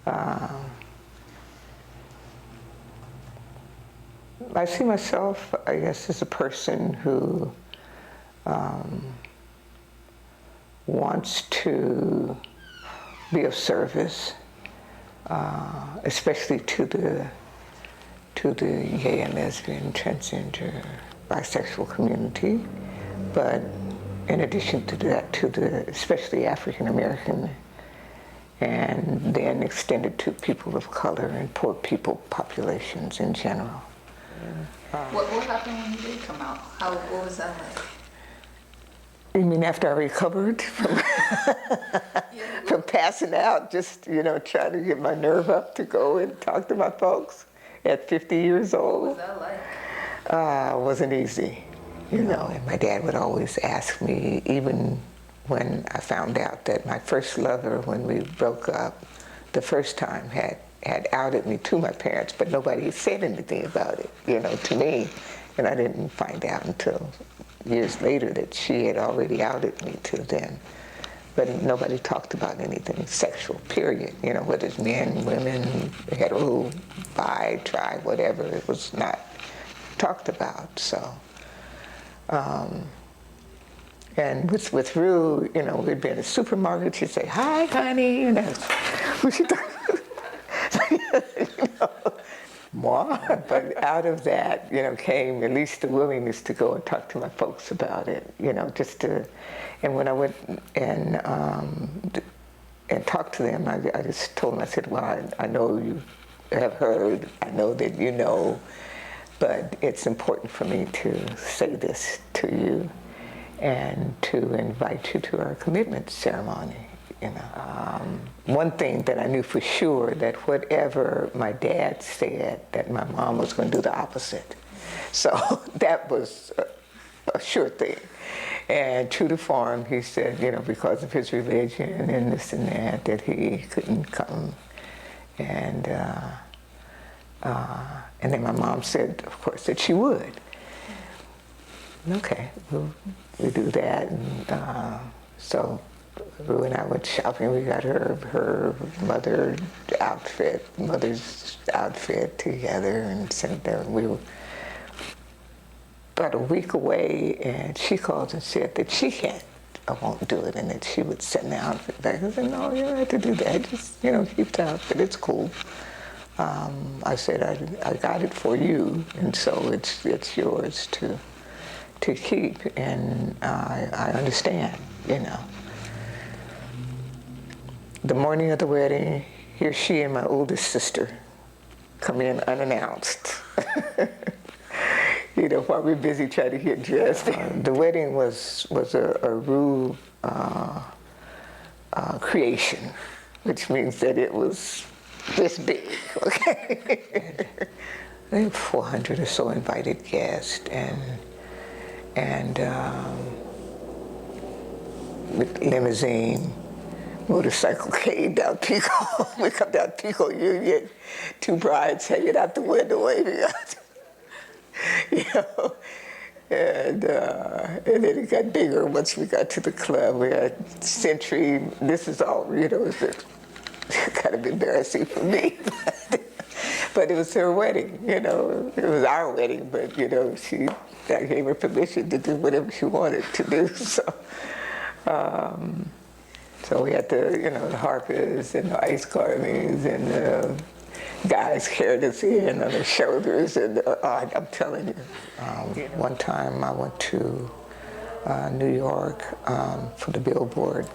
I see myself, I guess, as a person who wants to be of service, especially to the gay and lesbian, transgender, bisexual community, but in addition to that, to the especially African American, and then extended to people of color and poor people populations in general. What happened when you did come out? What was that like? You mean after I recovered from, from passing out, just, trying to get my nerve up to go and talk to my folks at 50 years old? What was that like? It wasn't easy, and my dad would always ask me, even when I found out that my first lover, when we broke up the first time, had outed me to my parents, but nobody said anything about it, to me. And I didn't find out until years later that she had already outed me to them. But nobody talked about anything sexual, period. Whether it's men, women, hetero, bi, tri, whatever, it was not talked about. So, and with Rue, we'd be in a supermarket, she'd say, "Hi, honey," who she thought. Moi. But out of that, came at least the willingness to go and talk to my folks about it, just to, and when I went and talked to them, I just told them, I said, well, I know you have heard, I know that you know, but it's important for me to say this to you and to invite you to our commitment ceremony. One thing that I knew for sure, that whatever my dad said, that my mom was going to do the opposite. So that was a sure thing. And true to form, he said, because of his religion and this and that he couldn't come. And then my mom said, of course, that she would. Okay, we'll do that. And so Rue and I went shopping. We got her mother's outfit together and sent them. We were about a week away, and she called and said that she won't do it, and that she would send the outfit back. I said, no, you don't have to do that. Just, keep the outfit. It's cool. I said, I got it for you, and so it's yours to keep, and I understand, The morning of the wedding, here she and my oldest sister come in unannounced. While we're busy trying to get dressed. The wedding was a Rue creation, which means that it was this big, okay? I think 400 or so invited guests, and with limousine, motorcycle came down Pico. We come down Pico Union, two brides hanging out the window waving out. And then it got bigger once we got to the club. We had Century. This is all, it's kind of embarrassing for me. But it was her wedding, it was our wedding, but, I gave her permission to do whatever she wanted to do, so. So we had the harpers and the ice carvings and the guys carried us in on their shoulders, and I'm telling you. One time I went to New York for the Billboard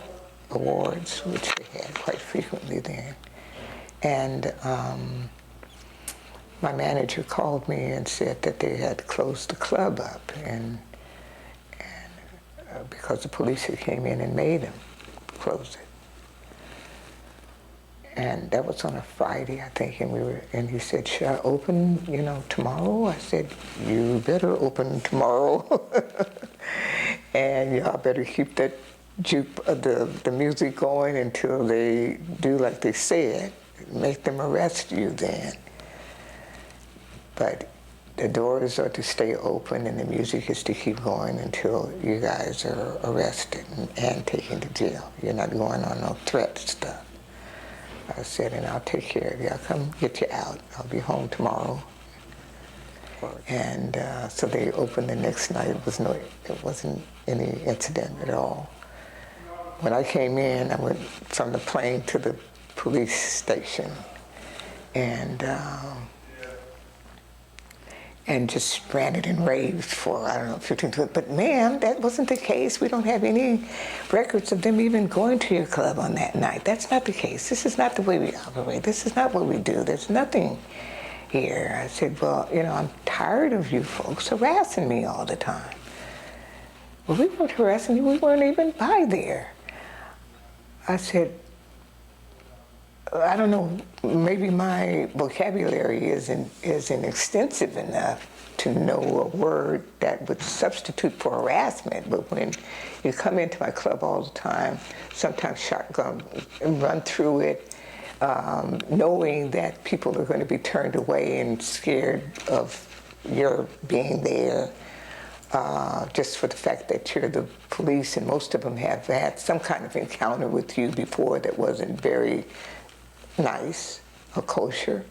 Awards, which they had quite frequently then. And my manager called me and said that they had closed the club up, and because the police had came in and made them close it. And that was on a Friday, I think, and he said, should I open, tomorrow? I said, you better open tomorrow. And y'all better keep that the music going until they do like they said. Make them arrest you then. But the doors are to stay open and the music is to keep going until you guys are arrested and taken to jail. You're not going on no threat stuff. I said, and I'll take care of you. I'll come get you out. I'll be home tomorrow. And so they opened the next night. It wasn't any incident at all. When I came in, I went from the plane to the police station, and just ranted and raved for, I don't know, 15 minutes. But ma'am, that wasn't the case. We don't have any records of them even going to your club on that night. That's not the case. This is not the way we operate. This is not what we do. There's nothing here. I said, well, I'm tired of you folks harassing me all the time. Well, we weren't harassing you. We weren't even by there. I said, I don't know, maybe my vocabulary isn't extensive enough to know a word that would substitute for harassment, but when you come into my club all the time, sometimes shotgun and run through it, knowing that people are going to be turned away and scared of your being there, just for the fact that you're the police, and most of them have had some kind of encounter with you before that wasn't very nice or kosher,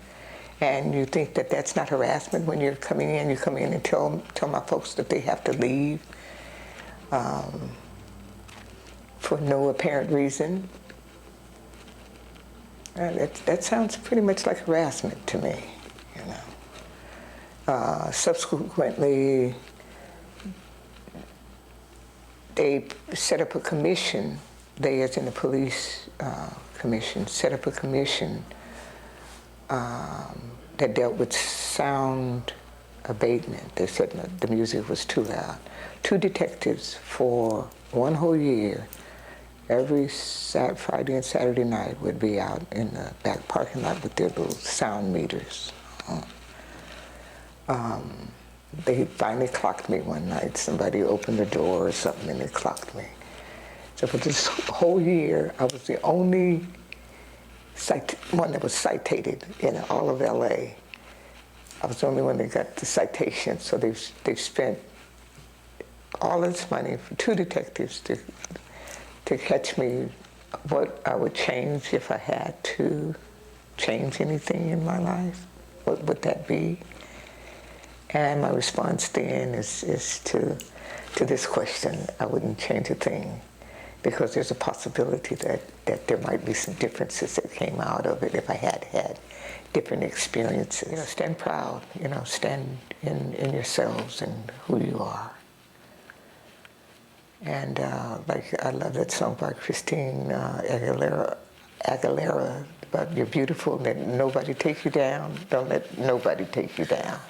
and you think that that's not harassment when you're coming in. You come in and tell my folks that they have to leave for no apparent reason. That sounds pretty much like harassment to me, Subsequently, they set up a commission. They, as in the police commission, set up a commission that dealt with sound abatement. They said the music was too loud. 2 detectives for 1 whole year, every Friday and Saturday night, would be out in the back parking lot with their little sound meters. They finally clocked me one night. Somebody opened the door or something and they clocked me. So for this whole year, I was the only one that was cited in all of LA. I was the only one that got the citation. So they spent all this money for 2 detectives to catch me. What I would change if I had to change anything in my life, what would that be? And my response then is to this question, I wouldn't change a thing, because there's a possibility that there might be some differences that came out of it if I had had different experiences. Stand proud, stand in yourselves and who you are. And I love that song by Christina Aguilera, about you're beautiful, let nobody take you down. Don't let nobody take you down.